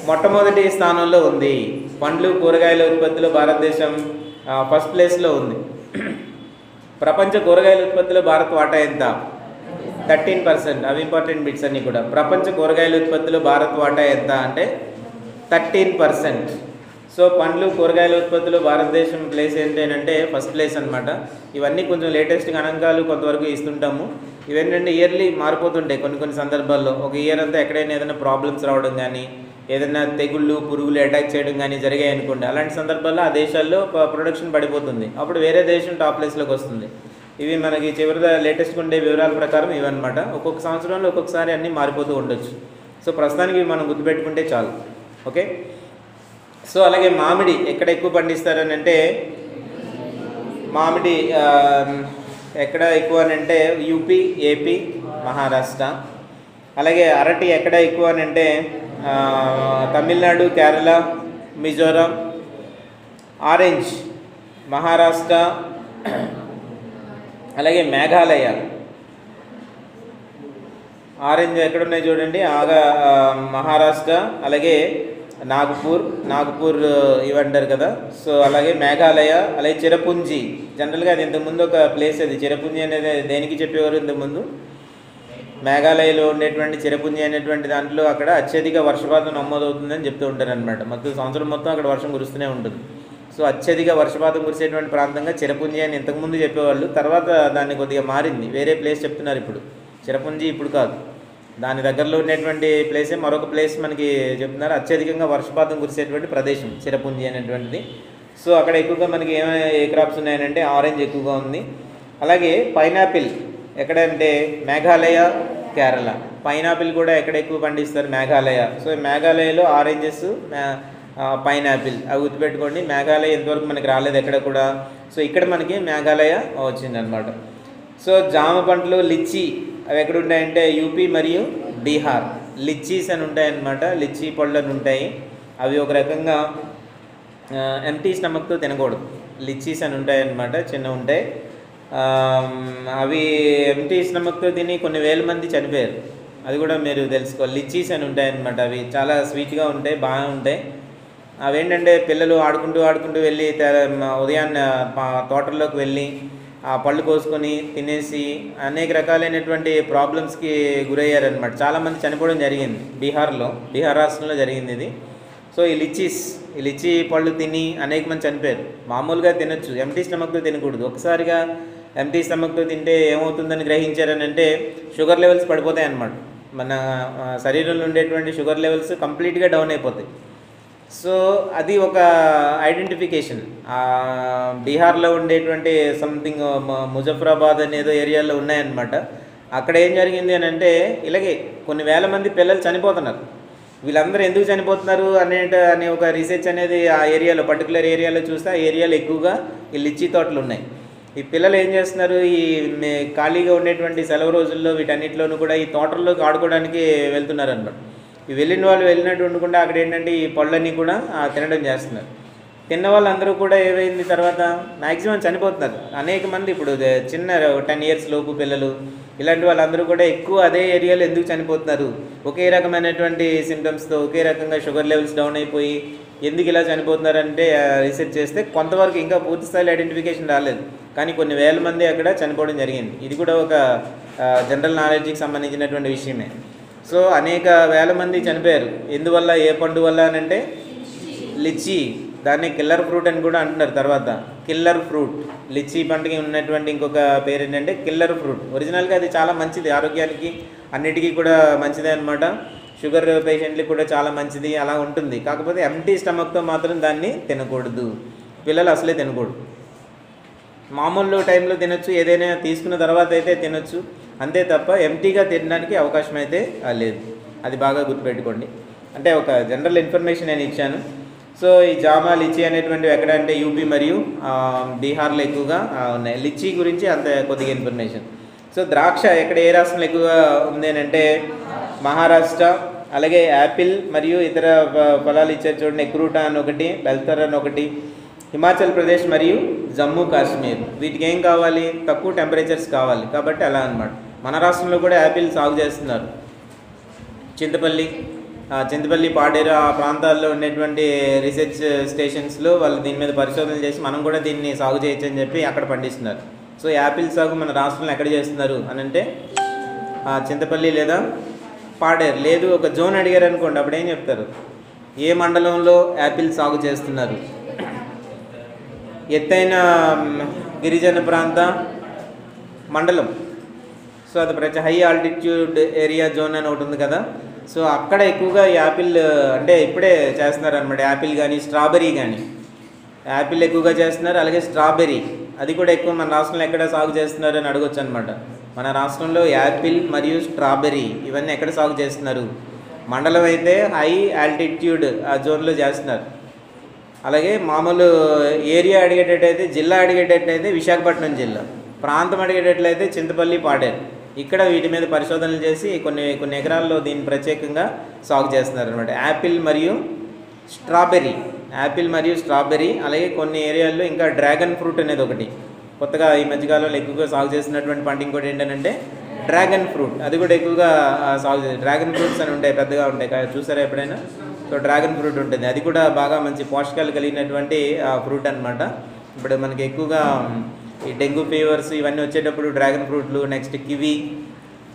Speaker 1: మొట్టమొదటి స్థానంలో ఉంది. పండ్లు కూరగాయల ఉత్పత్తిలో భారతదేశం ఫస్ట్ ప్లేస్లో ఉంది. ప్రపంచ కూరగాయల ఉత్పత్తిలో భారత్ వాటా ఎంత? 13%. అవి ఇంపార్టెంట్ బిట్స్ అన్నీ కూడా. ప్రపంచ కూరగాయల ఉత్పత్తిలో భారత్ వాటా ఎంత అంటే 13%. సో పండ్లు కూరగాయల ఉత్పత్తిలో భారతదేశం ప్లేస్ ఏంటంటే ఫస్ట్ ప్లేస్ అనమాట. ఇవన్నీ కొంచెం లేటెస్ట్ గణాంకాలు కొంతవరకు ఇస్తుంటాము. ఇవేంటంటే ఇయర్లీ మారిపోతుంటాయి కొన్ని సందర్భాల్లో. ఒక ఇయర్ అంతా ఎక్కడైనా ఏదైనా ప్రాబ్లమ్స్ రావడం కానీ, ఏదైనా తెగుళ్ళు పురుగులు అటాక్ చేయడం కానీ జరిగాయి అనుకోండి. అలాంటి సందర్భాల్లో ఆ దేశాల్లో ప్రొడక్షన్ పడిపోతుంది. అప్పుడు వేరే దేశం టాప్ ప్లేస్లోకి వస్తుంది. ఇవి మనకి చివరిగా లేటెస్ట్గా ఉండే వివరాల ప్రకారం ఇవన్నమాట. ఒక్కొక్క సంవత్సరంలో ఒక్కొక్కసారి అన్నీ మారిపోతూ ఉండొచ్చు. సో ప్రస్తుతానికి మనం గుర్తుపెట్టుకుంటే చాలు. ఓకే. సో అలాగే మామిడి ఎక్కడ ఎక్కువ పండిస్తారని అంటే, మామిడి ఎక్కడ ఎక్కువ అని అంటే యూపీ, ఏపీ, మహారాష్ట్ర. అలాగే అరటి ఎక్కడ ఎక్కువ అని అంటే తమిళనాడు, కేరళ, మిజోరాం. ఆరెంజ్ మహారాష్ట్ర, అలాగే మేఘాలయ. ఆరెంజ్ ఎక్కడున్నాయి చూడండి, మహారాష్ట్ర, అలాగే నాగపూర్ ఇవంటారు కదా. సో అలాగే మేఘాలయ, అలాగే చిరపుంజి. జనరల్గా అది ఇంతకుముందు ఒక ప్లేస్. అది చిరపుంజి అనేది దేనికి చెప్పేవారు ఇంతకుముందు? మేఘాలయలో ఉండేటువంటి చిరపుంజి అనేటువంటి దాంట్లో అక్కడ అత్యధిక వర్షపాతం నమోదవుతుందని చెప్తూ ఉంటారు అనమాట. మొత్తం సంవత్సరం మొత్తం అక్కడ వర్షం కురుస్తూనే ఉంటుంది. సో అత్యధిక వర్షపాతం కురిసేటువంటి ప్రాంతంగా చిరపుంజి అని ఇంతకుముందు చెప్పేవాళ్ళు. తర్వాత దాన్ని కొద్దిగా మారింది, వేరే ప్లేస్ చెప్తున్నారు ఇప్పుడు. చిరపుంజి ఇప్పుడు కాదు, దాని దగ్గరలో ఉండేటువంటి ప్లేసే మరొక ప్లేస్ మనకి చెప్తున్నారు. అత్యధికంగా వర్షపాతం కురిసేటువంటి ప్రదేశం చిరపుంజి అనేటువంటిది. సో అక్కడ ఎక్కువగా మనకి ఏ క్రాప్స్ ఉన్నాయనంటే ఆరెంజ్ ఎక్కువగా ఉంది. అలాగే పైనాపిల్ ఎక్కడంటే మేఘాలయ, కేరళ. పైనాపిల్ కూడా ఎక్కడ ఎక్కువ పండిస్తారు? మేఘాలయ. సో మేఘాలయలో ఆరెంజెస్, పైనాపిల్ అవి గుర్తుపెట్టుకోండి. మేఘాలయ ఇంతవరకు మనకి రాలేదు ఎక్కడ కూడా. సో ఇక్కడ మనకి మేఘాలయ వచ్చిందనమాట. సో జామ పంటలు, లిచ్చీ అవి ఎక్కడ ఉంటాయంటే యూపీ మరియు బీహార్. లిచ్చీస్ అని ఉంటాయన్నమాట. లిచ్చీ పళ్ళు అని ఉంటాయి. అవి ఒక రకంగా ఎంటీ స్టమక్తో తినకూడదు. లిచ్చీస్ అని ఉంటాయన్నమాట, చిన్న ఉంటాయి. అవి ఎంటీ స్టమక్తో తిని కొన్ని వేల మంది చనిపోయారు. అది కూడా మీరు తెలుసుకోవాలి. లిచ్చీస్ అని ఉంటాయన్నమాట. అవి చాలా స్వీట్గా ఉంటాయి, బాగా ఉంటాయి. అవేంటంటే పిల్లలు ఆడుకుంటూ వెళ్ళి ఉదయాన్నే తోటల్లోకి వెళ్ళి ఆ పళ్ళు కోసుకొని తినేసి అనేక రకాలైనటువంటి ప్రాబ్లమ్స్కి గురయ్యారనమాట. చాలామంది చనిపోవడం జరిగింది బీహార్ రాష్ట్రంలో జరిగింది ఇది. సో ఈ లిచ్చీ పళ్ళు తిని అనేక మంది చనిపోయారు. మామూలుగా తినొచ్చు, ఎంటీ స్టమక్తో తినకూడదు. ఒకసారిగా ఎంటీ స్టమక్తో తింటే ఏమవుతుందని గ్రహించారని అంటే షుగర్ లెవెల్స్ పడిపోతాయి అన్నమాట. మన శరీరంలో ఉండేటువంటి షుగర్ లెవెల్స్ కంప్లీట్గా డౌన్ అయిపోతాయి. సో అది ఒక ఐడెంటిఫికేషన్. బీహార్లో ఉండేటువంటి సంథింగ్ ముజఫరాబాద్ అనేదో ఏరియాలో ఉన్నాయన్నమాట. అక్కడ ఏం జరిగింది అని అంటే ఇలాగే కొన్ని వేల మంది పిల్లలు చనిపోతున్నారు. వీళ్ళందరూ ఎందుకు చనిపోతున్నారు అనే ఒక రీసెర్చ్ అనేది ఆ ఏరియాలో, పర్టికులర్ ఏరియాలో చూస్తే ఆ ఏరియాలో ఎక్కువగా ఈ లిచ్చీ తోటలు ఉన్నాయి. ఈ పిల్లలు ఏం చేస్తున్నారు, ఈ ఖాళీగా ఉండేటువంటి సెలవు రోజుల్లో వీటన్నిటిలోనూ కూడా ఈ తోటల్లోకి ఆడుకోవడానికి వెళ్తున్నారు అన్నమాట. ఈ వెళ్ళిన వాళ్ళు వెళ్ళినట్టు ఉండకుండా అక్కడ ఏంటంటే ఈ పళ్ళన్నీ కూడా తినడం చేస్తున్నారు. తిన్న వాళ్ళందరూ కూడా ఏమైంది తర్వాత మ్యాక్సిమం చనిపోతున్నారు. అనేక మంది ఇప్పుడు చిన్న 10 years లోపు పిల్లలు ఇలాంటి వాళ్ళందరూ కూడా ఎక్కువ అదే ఏరియాలో ఎందుకు చనిపోతున్నారు? ఒకే రకమైనటువంటి సిమ్టమ్స్తో, ఒకే రకంగా షుగర్ లెవెల్స్ డౌన్ అయిపోయి ఎందుకు ఇలా చనిపోతున్నారంటే రీసెర్చ్ చేస్తే కొంతవరకు ఇంకా పూర్తి స్థాయిలో ఐడెంటిఫికేషన్ రాలేదు. కానీ కొన్ని వేల మంది అక్కడ చనిపోవడం జరిగింది. ఇది కూడా ఒక జనరల్ నాలెడ్జ్కి సంబంధించినటువంటి విషయమే. సో అనేక వేల మంది చనిపోయారు. ఎందువల్ల, ఏ పండు వల్ల అని అంటే లిచ్చీ. దాన్ని కిల్లర్ ఫ్రూట్ అని కూడా అంటున్నారు. తర్వాత కిల్లర్ ఫ్రూట్, లిచ్చీ పంటకి ఉన్నటువంటి ఇంకొక పేరు ఏంటంటే కిల్లర్ ఫ్రూట్. ఒరిజినల్గా అది చాలా మంచిది, ఆరోగ్యానికి అన్నిటికీ కూడా మంచిదే అనమాట. షుగర్ పేషెంట్లకి కూడా చాలా మంచిది, అలా ఉంటుంది. కాకపోతే ఎంటీ స్టమక్తో మాత్రం దాన్ని తినకూడదు. పిల్లలు అసలే తినకూడదు. మామూలు టైంలో తినొచ్చు, ఏదైనా తీసుకున్న తర్వాత అయితే తినొచ్చు, అంతే తప్ప ఎంటీగా తినడానికి అవకాశం అయితే లేదు. అది బాగా గుర్తుపెట్టుకోండి. అంటే ఒక జనరల్ ఇన్ఫర్మేషన్ నేను ఇచ్చాను. సో ఈ జామా, లిచ్చీ అనేటువంటివి ఎక్కడ అంటే యూపీ మరియు బీహార్లో ఎక్కువగా ఉన్నాయి. లిచ్చీ గురించి అంత కొద్దిగా ఇన్ఫర్మేషన్. సో ద్రాక్ష ఎక్కడ ఏ రాష్ట్రంలో ఎక్కువగా ఉంది అని అంటే మహారాష్ట్ర, అలాగే యాపిల్ మరియు ఇతర ఫలాలు ఇచ్చారు చూడండి, ఎక్రూటా అని ఒకటి, బెల్తర్ అని ఒకటి, హిమాచల్ ప్రదేశ్ మరియు జమ్మూ కాశ్మీర్. వీటికి ఏం కావాలి? తక్కువ టెంపరేచర్స్ కావాలి, కాబట్టి అలా అనమాట. మన రాష్ట్రంలో కూడా యాపిల్ సాగు చేస్తున్నారు. చింతపల్లి, పాడేరు ఆ ప్రాంతాల్లో ఉండేటువంటి రీసెర్చ్ స్టేషన్స్లో వాళ్ళు దీని మీద పరిశోధనలు చేసి మనం కూడా దీన్ని సాగు చేయొచ్చు అని చెప్పి అక్కడ పండిస్తున్నారు. సో యాపిల్ సాగు మన రాష్ట్రంలో ఎక్కడ చేస్తున్నారు అని అంటే చింతపల్లి లేదా పాడేరు. లేదు ఒక జోన్ అడిగారు అనుకోండి, అప్పుడు ఏం చెప్తారు? ఏ మండలంలో యాపిల్ సాగు చేస్తున్నారు? ఎత్తైన గిరిజన ప్రాంత మండలం. సో అది ప్రతి హై ఆల్టిట్యూడ్ ఏరియా జోన్ అని ఒకటి ఉంది కదా. సో అక్కడ ఎక్కువగా యాపిల్ అంటే ఇప్పుడే చేస్తున్నారు అనమాట. యాపిల్ కానీ స్ట్రాబెర్రీ కానీ, యాపిల్ ఎక్కువగా చేస్తున్నారు. అలాగే స్ట్రాబెర్రీ అది కూడా ఎక్కువ మన రాష్ట్రంలో ఎక్కడ సాగు చేస్తున్నారు అని అడగొచ్చు అనమాట. మన రాష్ట్రంలో యాపిల్ మరియు స్ట్రాబెర్రీ ఇవన్నీ ఎక్కడ సాగు చేస్తున్నారు? మండలం అయితే హై ఆల్టిట్యూడ్ ఆ జోన్లో చేస్తున్నారు. అలాగే మామూలు ఏరియా అడిగేటట్టయితే, జిల్లా అడిగేటట్టయితే విశాఖపట్నం జిల్లా, ప్రాంతం అడిగేటట్లయితే చింతపల్లి, పాడేరు. ఇక్కడ వీటి మీద పరిశోధనలు చేసి కొన్ని ఎకరాల్లో దీన్ని ప్రత్యేకంగా సాగు చేస్తున్నారు అనమాట. యాపిల్ మరియు స్ట్రాబెర్రీ. అలాగే కొన్ని ఏరియాల్లో ఇంకా డ్రాగన్ ఫ్రూట్ అనేది ఒకటి కొత్తగా ఈ మధ్యకాలంలో ఎక్కువగా సాగు చేస్తున్నటువంటి పంట ఇంకోటి ఏంటంటే డ్రాగన్ ఫ్రూట్. అది కూడా ఎక్కువగా సాగు చేస్తారు. డ్రాగన్ ఫ్రూట్స్ అని ఉంటాయి, పెద్దగా ఉంటాయి, చూసారా ఎప్పుడైనా? సో డ్రాగన్ ఫ్రూట్ ఉంటుంది, అది కూడా బాగా మంచి పోషకాలు కలిగినటువంటి ఫ్రూట్ అనమాట. ఇప్పుడు మనకి ఎక్కువగా ఈ డెంగ్యూ ఫీవర్స్ ఇవన్నీ వచ్చేటప్పుడు డ్రాగన్ ఫ్రూట్లు, నెక్స్ట్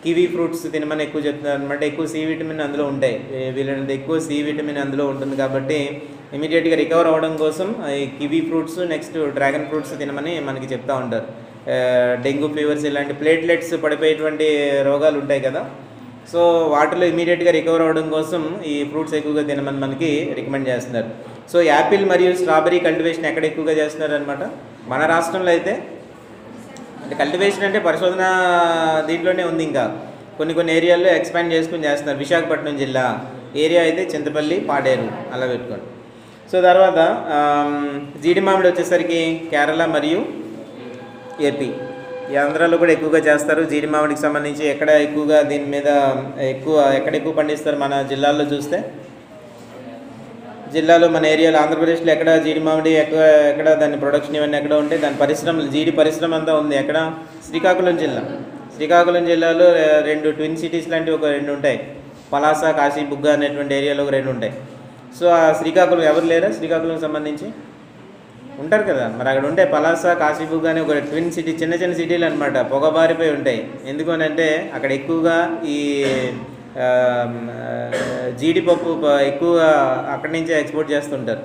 Speaker 1: కివీ ఫ్రూట్స్ తినమని ఎక్కువ చెప్తున్నారు అనమాట. ఎక్కువ సి విటమిన్ అందులో ఉంటాయి, వీళ్ళంత ఎక్కువ సి విటమిన్ అందులో ఉంటుంది కాబట్టి ఇమీడియట్గా రికవర్ అవ్వడం కోసం ఈ kiwi fruits, next dragon fruits తినమని మనకి చెప్తూ ఉంటారు. డెంగ్యూ ఫీవర్స్ ఇలాంటి ప్లేట్లెట్స్ పడిపోయేటువంటి రోగాలు ఉంటాయి కదా. సో వాటిలో ఇమీడియట్గా రికవర్ అవ్వడం కోసం ఈ ఫ్రూట్స్ ఎక్కువగా తినమని మనకి రికమెండ్ చేస్తున్నారు. సో యాపిల్ మరియు స్ట్రాబెర్రీ కల్టివేషన్ ఎక్కడ ఎక్కువగా చేస్తున్నారు అనమాట? మన రాష్ట్రంలో అయితే అంటే కల్టివేషన్ అంటే పరిశోధన దీంట్లోనే ఉంది. ఇంకా కొన్ని ఏరియాల్లో ఎక్స్పాండ్ చేసుకుని చేస్తున్నారు. విశాఖపట్నం జిల్లా ఏరియా అయితే చింతపల్లి, పాడేరు అలా పెట్టుకోండి. సో తర్వాత జీడి మామిడి వచ్చేసరికి కేరళ మరియు ఏపీ, ఈ ఆంధ్రాలో కూడా ఎక్కువగా చేస్తారు. జీడి మామిడికి సంబంధించి ఎక్కడ ఎక్కువగా దీని మీద ఎక్కడ ఎక్కువ పండిస్తారు? మన జిల్లాల్లో చూస్తే మన ఏరియాలో ఆంధ్రప్రదేశ్లో ఎక్కడ జీడి మామిడి ఎక్కడ దాని ప్రొడక్షన్ ఇవన్నీ ఎక్కడ ఉంటాయి? దాని పరిశ్రమలు, జీడి పరిశ్రమ అంతా ఉంది ఎక్కడ? శ్రీకాకుళం జిల్లాలో 2 ట్విన్ సిటీస్ లాంటివి ఒక 2 ఉంటాయి. పలాస, కాశీబుగ్గ అనేటువంటి ఏరియాలో ఒక 2 ఉంటాయి. సో ఆ శ్రీకాకుళం ఎవరు లేరా? శ్రీకాకుళం సంబంధించి ఉంటారు కదా, మరి అక్కడ ఉంటే పలాస, కాశీబుగ్గ అనే ఒక ట్విన్ సిటీ, చిన్న సిటీలు అనమాట, పొగబారిపోయి ఉంటాయి. ఎందుకు అని అంటే అక్కడ ఎక్కువగా ఈ జీడిపప్పు ఎక్కువగా అక్కడి నుంచే ఎక్స్పోర్ట్ చేస్తుంటారు,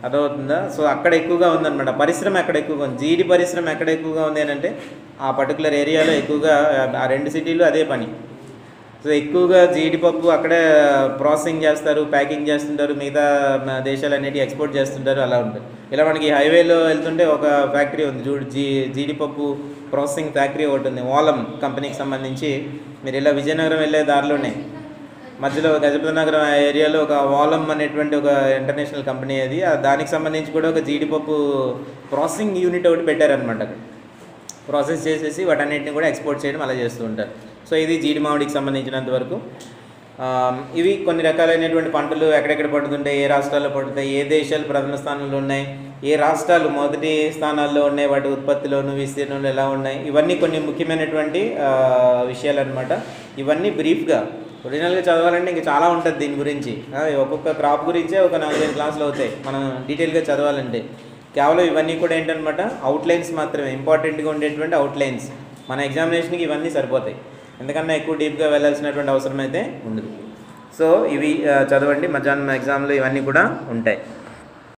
Speaker 1: అర్థమవుతుందా? సో అక్కడ ఎక్కువగా ఉందన్నమాట పరిశ్రమ. ఎక్కడ ఎక్కువగా ఉంది? జీడి పరిశ్రమ ఎక్కడ ఎక్కువగా ఉంది అని అంటే ఆ పర్టికులర్ ఏరియాలో ఎక్కువగా ఆ 2 సిటీలు అదే పని. సో ఎక్కువగా జీడిపప్పు అక్కడే ప్రాసెసింగ్ చేస్తారు, ప్యాకింగ్ చేస్తుంటారు, మిగతా దేశాలన్నిటి ఎక్స్పోర్ట్ చేస్తుంటారు, అలా ఉంటుంది. ఇలా మనకి హైవేలో వెళ్తుంటే ఒక ఫ్యాక్టరీ ఉంది జీడిపప్పు ప్రాసెసింగ్ ఫ్యాక్టరీ ఒకటి ఉంది, ఓలం కంపెనీకి సంబంధించి. మీరు ఇలా విజయనగరం వెళ్ళే దారిలోనే మధ్యలో గజపతి నగరం ఏరియాలో ఒక ఓలం అనేటువంటి ఒక ఇంటర్నేషనల్ కంపెనీ అది, దానికి సంబంధించి కూడా ఒక జీడిపప్పు ప్రాసెసింగ్ యూనిట్ ఒకటి పెట్టారనమాట. అక్కడ ప్రాసెస్ చేసేసి వాటన్నిటిని కూడా ఎక్స్పోర్ట్ చేయడం అలా చేస్తూ ఉంటారు. సో ఇది జీడి మామిడికి సంబంధించినంత వరకు. ఇవి కొన్ని రకాలైనటువంటి పంటలు ఎక్కడెక్కడ పడుతుంటాయి, ఏ రాష్ట్రాల్లో పడుతాయి, ఏ దేశాలు ప్రథమ స్థానంలో ఉన్నాయి, ఏ రాష్ట్రాలు మొదటి స్థానాల్లో ఉన్నాయి, వాటి ఉత్పత్తిలోను విస్తీర్ణంలో ఎలా ఉన్నాయి, ఇవన్నీ కొన్ని ముఖ్యమైనటువంటి విషయాలు అనమాట. ఇవన్నీ బ్రీఫ్గా ఒరిజినల్గా చదవాలంటే ఇంకా చాలా ఉంటుంది దీని గురించి. ఒక్కొక్క క్రాప్ గురించే ఒక 4-5 క్లాసులు అవుతాయి మనం డీటెయిల్గా చదవాలంటే. కేవలం ఇవన్నీ కూడా ఏంటనమాట అవుట్లైన్స్ మాత్రమే, ఇంపార్టెంట్గా ఉండేటువంటి అవుట్లైన్స్. మన ఎగ్జామినేషన్కి ఇవన్నీ సరిపోతాయి, ఎందుకన్నా ఎక్కువ డీప్గా వెళ్ళాల్సినటువంటి అవసరం అయితే ఉండదు. సో ఇవి చదవండి, మధ్యాహ్నం ఎగ్జామ్లో ఇవన్నీ కూడా ఉంటాయి.